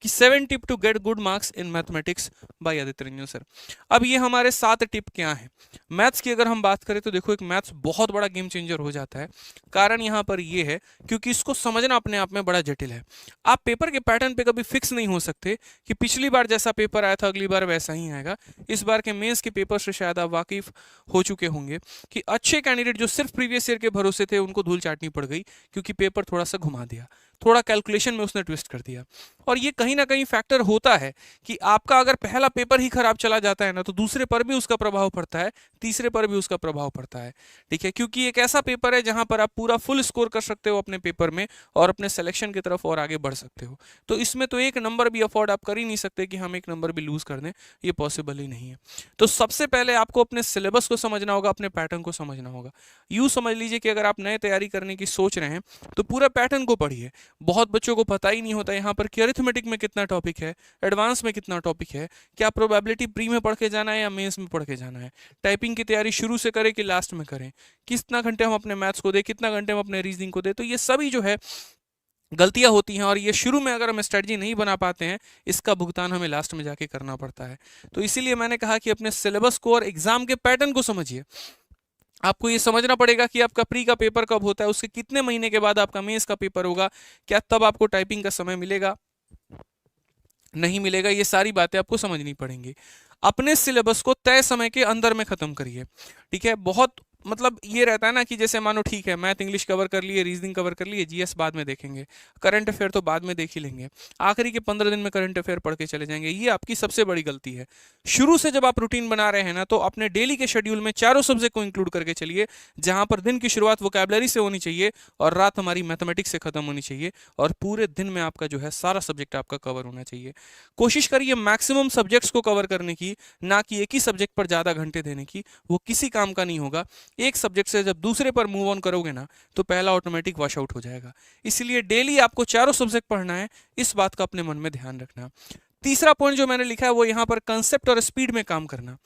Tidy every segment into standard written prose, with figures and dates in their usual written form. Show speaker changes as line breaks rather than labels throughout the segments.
कि 7 tip to get good marks in mathematics by Aditya Ranjan sir. अब ये हमारे 7 टिप क्या हैं? मैथ्स की अगर हम बात करें तो देखो एक मैथ्स बहुत बड़ा गेम चेंजर हो जाता है। कारण यहाँ पर ये है क्योंकि इसको समझना अपने आप में बड़ा जटिल है। आप पेपर के पैटर्न पे कभी फिक्स नहीं हो सकते कि पिछली बार जैसा पेपर आया था अगली बार वैसा ही आएगा। इस बार के मेंस के पेपर से शायद आप वाकिफ हो चुके होंगे कि अच्छे कैंडिडेट जो सिर्फ प्रीवियस ईयर के भरोसे थे उनको धूल चाटनी पड़ गई, क्योंकि पेपर थोड़ा सा घुमा दिया, थोड़ा कैलकुलेशन में उसने ट्विस्ट कर दिया। और ये कहीं ना कहीं फैक्टर होता है कि आपका अगर पहला पेपर ही खराब चला जाता है ना, तो दूसरे पर भी उसका प्रभाव पड़ता है, तीसरे पर भी उसका प्रभाव पड़ता है। ठीक है, क्योंकि एक ऐसा पेपर है जहां पर आप पूरा फुल स्कोर कर सकते हो अपने पेपर में और अपने सिलेक्शन की तरफ और आगे बढ़ सकते हो। तो इसमें तो एक नंबर भी अफोर्ड आप कर ही नहीं सकते कि हम एक नंबर भी लूज कर दें, ये पॉसिबल ही नहीं है। तो सबसे पहले आपको अपने सिलेबस को समझना होगा, अपने पैटर्न को समझना होगा। यूं समझ लीजिए कि अगर आप नए तैयारी करने की सोच रहे हैं तो पूरा पैटर्न को पढ़िए। बहुत बच्चों को पता ही नहीं होता यहाँ पर कि अरिथमेटिक में कितना टॉपिक है, एडवांस में कितना टॉपिक है, क्या प्रोबेबिलिटी प्री में पढ़ के जाना है या मेंस में पढ़ के जाना है, टाइपिंग की तैयारी शुरू से करें कि लास्ट में करें, कितना घंटे हम अपने मैथ्स को दें, कितना घंटे हम अपने रीजनिंग को दें। तो ये सभी जो है गलतियां होती हैं और ये शुरू में अगर हम स्ट्रेटजी नहीं बना पाते हैं, इसका भुगतान हमें लास्ट में जाके करना पड़ता है। तो इसीलिए मैंने कहा कि अपने सिलेबस को और एग्जाम के पैटर्न को समझिए। आपको ये समझना पड़ेगा कि आपका प्री का पेपर कब होता है, उसके कितने महीने के बाद आपका मेंस का पेपर होगा, क्या तब आपको टाइपिंग का समय मिलेगा, नहीं मिलेगा, ये सारी बातें आपको समझनी पड़ेंगी। अपने सिलेबस को तय समय के अंदर में खत्म करिए। ठीक है, बहुत मतलब ये रहता है ना कि जैसे मानो ठीक है मैथ इंग्लिश कवर कर लिए, रीजनिंग कवर कर लिए, जीएस बाद में देखेंगे, करंट अफेयर तो बाद में देख ही लेंगे, आखिरी के 15 दिन में करंट अफेयर पढ़ के चले जाएंगे। ये आपकी सबसे बड़ी गलती है। शुरू से जब आप रूटीन बना रहे हैं ना, तो अपने डेली के शेड्यूल में चारों सब्जेक्ट को इंक्लूड करके चलिए, जहां पर दिन की शुरुआत वोकैबुलरी से होनी चाहिए और रात हमारी मैथमेटिक्स से खत्म होनी चाहिए, और पूरे दिन में आपका जो है सारा सब्जेक्ट आपका कवर होना चाहिए। कोशिश करिए मैक्सिमम सब्जेक्ट्स को कवर करने की, ना कि एक ही सब्जेक्ट पर ज्यादा घंटे देने की। वो किसी काम का नहीं होगा। एक सब्जेक्ट से जब दूसरे पर मूव ऑन करोगे ना, तो पहला ऑटोमेटिक वॉश आउट हो जाएगा। इसलिए डेली आपको चारों सब्जेक्ट पढ़ना है, इस बात का अपने मन में ध्यान रखना। तीसरा पॉइंट जो मैंने लिखा है वो यहाँ पर कंसेप्ट और स्पीड में काम करना।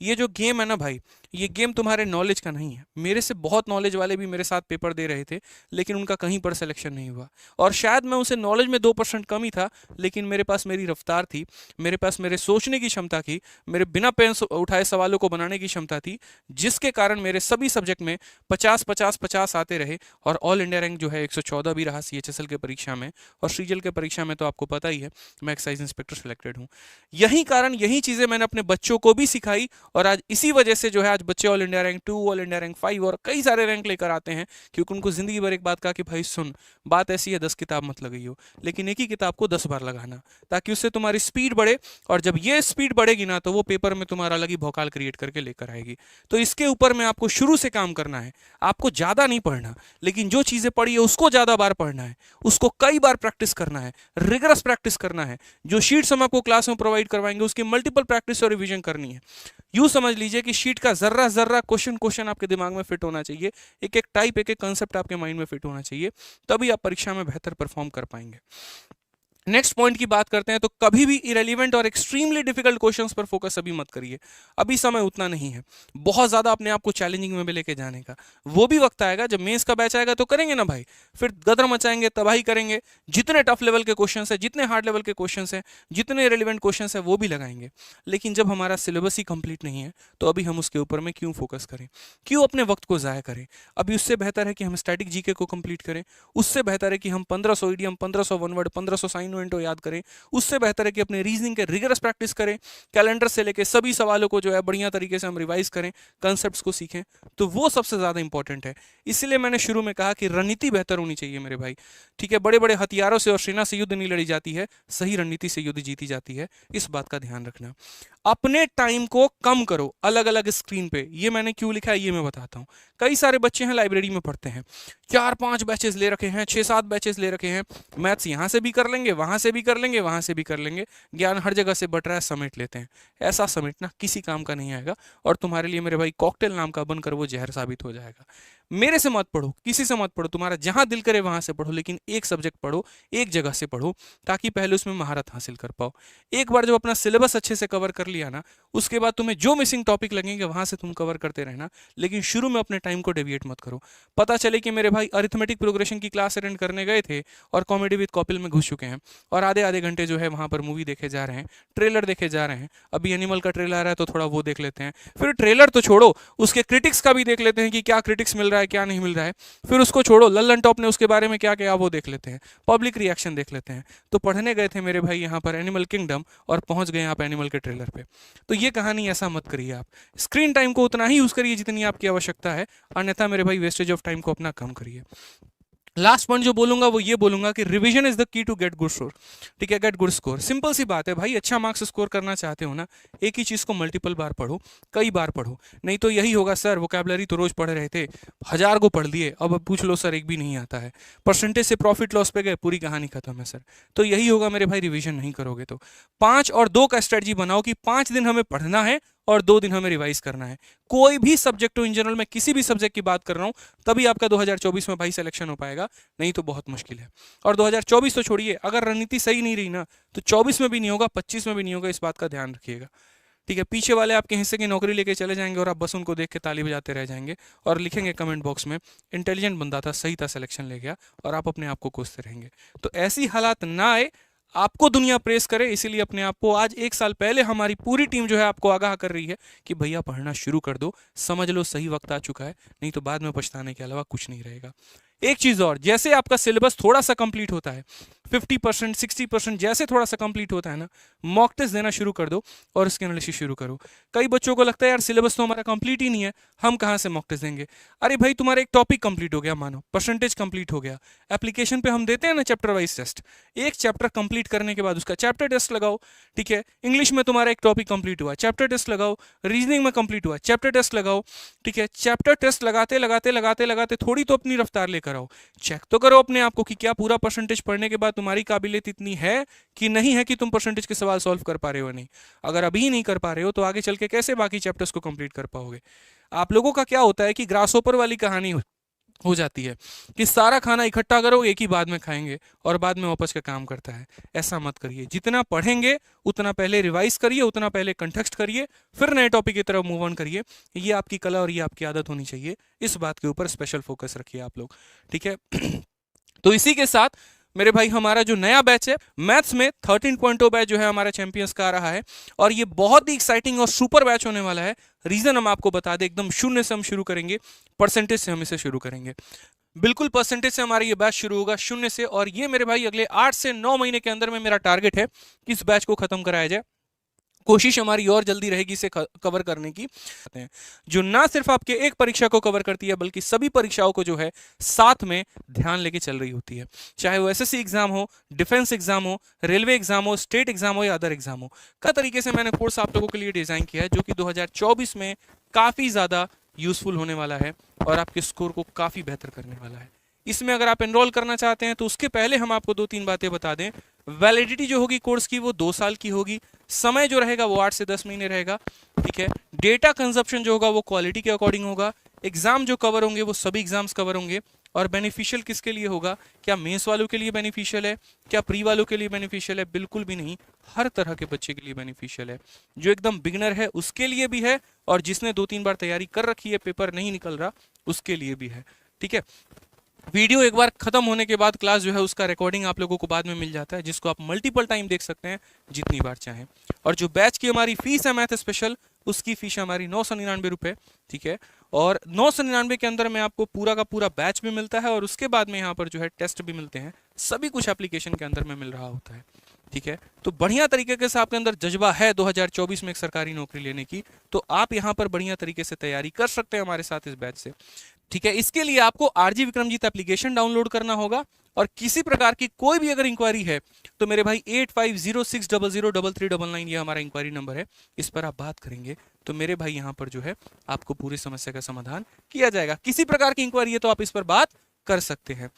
ये जो गेम है ना भाई, ये गेम तुम्हारे नॉलेज का नहीं है। मेरे से बहुत नॉलेज वाले भी मेरे साथ पेपर दे रहे थे, लेकिन उनका कहीं पर सिलेक्शन नहीं हुआ। और शायद मैं उनसे नॉलेज में 2% कम ही था, लेकिन मेरे पास मेरी रफ्तार थी, मेरे पास मेरे सोचने की क्षमता थी, मेरे बिना पेन उठाए सवालों को बनाने की क्षमता थी, जिसके कारण मेरे सभी सब्जेक्ट में 50-50-50 आते रहे। और ऑल इंडिया रैंक जो है 114 भी रहा सीएचएसएल के परीक्षा में, और सीजीएल के परीक्षा में तो आपको पता ही है मैं एक्साइज इंस्पेक्टर सेलेक्टेड हूँ। यही कारण, यही चीज़ें मैंने अपने बच्चों को भी सिखाई, और आज इसी वजह से जो है आज बच्चे all India rank 2, all India rank 5 और कई सारे रैंक लेकर आते हैं, क्योंकि उनको जिंदगी भर एक बात कहा कि भाई सुन, बात ऐसी है 10 किताब मत लगाई हो, लेकिन एक ही किताब को 10 बार लगाना, ताकि उससे तुम्हारी स्पीड बढ़े। और जब ये स्पीड बढ़ेगी ना, तो वो पेपर में तुम्हारा अलग ही भौकाल क्रिएट करके लेकर आएगी। तो इसके ऊपर में आपको शुरू से काम करना है। आपको ज्यादा नहीं पढ़ना, लेकिन जो चीजें पढ़ी है उसको ज्यादा बार पढ़ना है, उसको कई बार प्रैक्टिस करना है, रिगरस प्रैक्टिस करना है। जो शीट्स हम आपको क्लास में प्रोवाइड करवाएंगे उसकी मल्टीपल प्रैक्टिस और रिवीजन करनी है। यूं समझ लीजिए कि शीट का जर्रा जर्रा क्वेश्चन आपके दिमाग में फिट होना चाहिए, एक एक टाइप, एक एक कंसेप्ट आपके माइंड में फिट होना चाहिए, तभी आप परीक्षा में बेहतर परफॉर्म कर पाएंगे। नेक्स्ट पॉइंट की बात करते हैं, तो कभी भी इरेलीवेंट और एक्सट्रीमली डिफिकल्ट क्वेश्चंस पर फोकस अभी मत करिए। अभी समय उतना नहीं है बहुत ज्यादा अपने आप को चैलेंजिंग में भी लेके जाने का। वो भी वक्त आएगा जब मेंस का बैच आएगा तो करेंगे ना भाई, फिर गदर मचाएंगे, तबाही करेंगे। जितने टफ लेवल के क्वेश्चन है, जितने हार्ड लेवल के क्वेश्चन है, जितने इरेलीवेंट क्वेश्चन है, वो भी लगाएंगे। लेकिन जब हमारा सिलेबस ही कंप्लीट नहीं है, तो अभी हम उसके ऊपर में क्यों फोकस करें, क्यों अपने वक्त को जाया करें। अभी उससे बेहतर है कि हम स्टैटिक जीके को कंप्लीट करें, उससे बेहतर है कि हम 1500 ईडियम, 1500 वन वर्ड, 1500 साइन इवेंटो याद करें, उससे बेहतर है कि अपने रीजनिंग के रिगरस प्रैक्टिस करें, कैलेंडर से लेके सभी सवालों को जो है बढ़िया तरीके से हम रिवाइज करें, कंसेप्ट्स को सीखें। तो वो सबसे ज्यादा इंपॉर्टेंट है। इसलिए मैंने शुरू में कहा कि रणनीति बेहतर होनी चाहिए मेरे भाई। ठीक है, बड़े बड़े हथियारों से और सेना से युद्ध नहीं लड़ी जाती है, सही रणनीति से युद्ध जीती जाती है। इस बात का ध्यान रखना। अपने टाइम को कम करो अलग अलग स्क्रीन पे। ये मैंने क्यों लिखा है ये मैं बताता हूँ। कई सारे बच्चे हैं लाइब्रेरी में पढ़ते हैं, 4-5 बैचेस ले रखे हैं, 6-7 बैचेस ले रखे हैं, मैथ्स यहाँ से भी कर लेंगे, वहां से भी कर लेंगे, वहां से भी कर लेंगे, ज्ञान हर जगह से बट रहा है, समेट लेते हैं। ऐसा समेटना किसी काम का नहीं आएगा, और तुम्हारे लिए मेरे भाई कॉकटेल नाम का बनकर वो जहर साबित हो जाएगा। मेरे से मत पढ़ो, किसी से मत पढ़ो, तुम्हारा जहां दिल करे वहां से पढ़ो, लेकिन एक सब्जेक्ट पढ़ो, एक जगह से पढ़ो, ताकि पहले उसमें महारत हासिल कर पाओ। एक बार जब अपना सिलेबस अच्छे से कवर कर लिया ना, उसके बाद तुम्हें जो मिसिंग टॉपिक लगेंगे वहां से तुम कवर करते रहना, लेकिन शुरू में अपने टाइम को डेविएट मत करो। पता चले कि मेरे भाई अरिथमेटिक प्रोग्रेशन की क्लास अटेंड करने गए थे और कॉमेडी विद कॉपिल में घुस चुके हैं और आधे आधे घंटे जो है वहां पर मूवी देखे जा रहे हैं, ट्रेलर देखे जा रहे हैं। अभी एनिमल का ट्रेलर आ रहा है तो थोड़ा वो देख लेते हैं, फिर ट्रेलर तो छोड़ो, उसके क्रिटिक्स का भी देख लेते हैं कि क्या क्रिटिक्स मिल रहा है क्या नहीं मिल रहा है, फिर उसको छोड़ो, लल्लन टॉप ने उसके बारे में क्या क्या वो देख लेते हैं, पब्लिक रिएक्शन देख लेते हैं। तो पढ़ने गए थे मेरे भाई यहाँ पर एनिमल किंगडम और पहुंच गए आप एनिमल के ट्रेलर पे। तो ये कहानी ऐसा मत करिए, आप स्क्रीन टाइम को उतना ही यूज करिए जितनी आपकी आवश्यकता है, अन्यथा मेरे भाई वेस्टेज ऑफ टाइम को अपना कम करिए। लास्ट पॉइंट जो बोलूंगा वो ये बोलूंगा कि revision is the key to get good score. ठीक है, गेट गुड स्कोर, सिंपल सी बात है भाई, अच्छा मार्क्स स्कोर करना चाहते हो ना, एक ही चीज को मल्टीपल बार पढ़ो, कई बार पढ़ो। नहीं तो यही होगा, सर वोकैबुलरी तो रोज पढ़ रहे थे, 1000 को पढ़ लिए, अब पूछ लो सर एक भी नहीं आता है, परसेंटेज से प्रॉफिट लॉस पे गए, पूरी कहानी खत्म है सर। तो यही होगा मेरे भाई, रिवीजन नहीं करोगे तो 5 और 2 का स्ट्रेटजी बनाओ कि 5 दिन हमें पढ़ना है और 2 दिन हमें रिवाइज करना है। कोई भी सब्जेक्ट हो, इन जनरल मैं किसी भी सब्जेक्ट की बात कर रहा हूं, तभी आपका 2024 में भाई सिलेक्शन हो पाएगा, नहीं तो बहुत मुश्किल है। और 2024 तो छोड़िए, अगर रणनीति सही नहीं रही ना तो 24 में भी नहीं होगा, 25 में भी नहीं होगा, इस बात का ध्यान रखिएगा। ठीक है, पीछे वाले आपके हिस्से की नौकरी लेके चले जाएंगे और आप बस उनको देख के ताली बजाते रह जाएंगे और लिखेंगे कमेंट बॉक्स में, इंटेलिजेंट बंदा था, सही था, सिलेक्शन ले गया, और आप अपने आप को कोसते रहेंगे। तो ऐसी हालात ना आए, आपको दुनिया प्रेस करे, इसीलिए अपने आप को आज 1 साल पहले हमारी पूरी टीम जो है आपको आगाह कर रही है कि भैया पढ़ना शुरू कर दो, समझ लो सही वक्त आ चुका है, नहीं तो बाद में पछताने के अलावा कुछ नहीं रहेगा। एक चीज और, जैसे आपका सिलेबस थोड़ा सा कंप्लीट होता है, 50% 60% जैसे थोड़ा सा कंप्लीट होता है ना, मॉक टेस्ट देना शुरू कर दो और इसके एनालिसिस शुरू करो। कई बच्चों को लगता है यार सिलेबस तो हमारा कंप्लीट ही नहीं है, हम कहाँ से मॉक टेस्ट देंगे। अरे भाई तुम्हारा एक टॉपिक कंप्लीट हो गया, मानो परसेंटेज कंप्लीट हो गया, एप्लीकेशन पे हम देते हैं ना चैप्टर वाइज टेस्ट, एक चैप्टर कंप्लीट करने के बाद उसका चैप्टर टेस्ट लगाओ। ठीक है, इंग्लिश में तुम्हारा एक टॉपिक कंप्लीट हुआ, चैप्टर टेस्ट लगाओ, रीजनिंग में कंप्लीट हुआ, चैप्टर टेस्ट लगाओ। ठीक है, चैप्टर टेस्ट लगाते लगाते लगाते लगाते थोड़ी तो अपनी रफ्तार लेकर आओ, चेक तो करो अपने आप को कि क्या पूरा परसेंटेज पढ़ने के बाद तुम्हारी काबिलियत इतनी है कि नहीं है कि तुम परसेंटेज के सवाल सॉल्व कर पा रहे हो। नहीं, अगर अभी नहीं कर पा रहे हो तो आगे चल के कैसे बाकी चैप्टर्स को कंप्लीट कर पाओगे। आप लोगों का क्या होता है कि ग्रासहोपर वाली कहानी हो जाती है कि सारा खाना इकट्ठा करो, एक ही बाद में खाएंगे और बाद में वापस का काम करता है। ऐसा मत करिए, जितना पढ़ेंगे उतना पहले रिवाइज करिए, उतना पहले कंटेक्स्ट करिए, फिर नए टॉपिक की तरफ मूव ऑन करिए। ये आपकी कला और ये आपकी आदत होनी चाहिए, इस बात के ऊपर स्पेशल फोकस रखिए आप लोग। ठीक है तो इसी के साथ मेरे भाई हमारा जो नया बैच है मैथ्स में 13.0 बैच जो है हमारा चैंपियंस का आ रहा है, और ये बहुत ही एक्साइटिंग और सुपर बैच होने वाला है। रीजन हम आपको बता दें, एकदम शून्य से हम शुरू करेंगे, परसेंटेज से हम इसे शुरू करेंगे, बिल्कुल परसेंटेज से हमारा ये बैच शुरू होगा, शून्य से। और ये मेरे भाई अगले 8 से 9 महीने के अंदर में मेरा टारगेट है कि इस बैच को खत्म कराया जाए। कोशिश हमारी और जल्दी रहेगी इसे कवर करने की, जो ना सिर्फ आपके एक परीक्षा को कवर करती है बल्कि सभी परीक्षाओं को जो है साथ में ध्यान लेके चल रही होती है, चाहे वो एसएससी एग्जाम हो, डिफेंस एग्जाम हो, रेलवे एग्जाम हो, स्टेट एग्जाम हो या अदर एग्जाम हो। का तरीके से मैंने कोर्स आप लोगों के लिए डिजाइन किया है जो कि 2024 में काफी ज्यादा यूजफुल होने वाला है और आपके स्कोर को काफी बेहतर करने वाला है। इसमें अगर आप एनरोल करना चाहते हैं तो उसके पहले हम आपको 2-3 बातें बता दें। वैलिडिटी जो होगी कोर्स की वो 2 साल की होगी, समय जो रहेगा वो 8 से 10 महीने रहेगा। ठीक है, डेटा कंजप्शन जो होगा वो क्वालिटी के अकॉर्डिंग होगा, एग्जाम जो कवर होंगे वो सभी एग्जाम्स कवर होंगे। और बेनिफिशियल किसके लिए होगा, क्या मेंस वालों के लिए बेनिफिशियल है, क्या प्री वालों के लिए बेनिफिशियल है, बिल्कुल भी नहीं, हर तरह के बच्चे के लिए बेनिफिशियल है। जो एकदम बिगनर है उसके लिए भी है और जिसने 2-3 बार तैयारी कर रखी है, पेपर नहीं निकल रहा, उसके लिए भी है। ठीक है, वीडियो एक बार खत्म होने के बाद क्लास जो है उसका रिकॉर्डिंग आप लोगों को बाद में मिल जाता है, जिसको आप मल्टीपल टाइम देख सकते हैं जितनी बार चाहें। और जो बैच की हमारी फीस है मैथ स्पेशल, उसकी फीस हमारी 999 रुपये। ठीक है, और 999 के अंदर में आपको पूरा का पूरा बैच भी मिलता है और उसके बाद में यहाँ पर जो है टेस्ट भी मिलते हैं, सभी कुछ एप्लीकेशन के अंदर में मिल रहा होता है। ठीक है, तो बढ़िया तरीके से आपके अंदर जज्बा है 2024 में एक सरकारी नौकरी लेने की, तो आप यहाँ पर बढ़िया तरीके से तैयारी कर सकते हैं हमारे साथ इस बैच से। ठीक है, इसके लिए आपको आरजी विक्रमजीत एप्लीकेशन डाउनलोड करना होगा और किसी प्रकार की कोई भी अगर इंक्वायरी है तो मेरे भाई 8506003399 ये हमारा इंक्वायरी नंबर है, इस पर आप बात करेंगे तो मेरे भाई यहाँ पर जो है आपको पूरी समस्या का समाधान किया जाएगा। किसी प्रकार की इंक्वायरी है तो आप इस पर बात कर सकते हैं।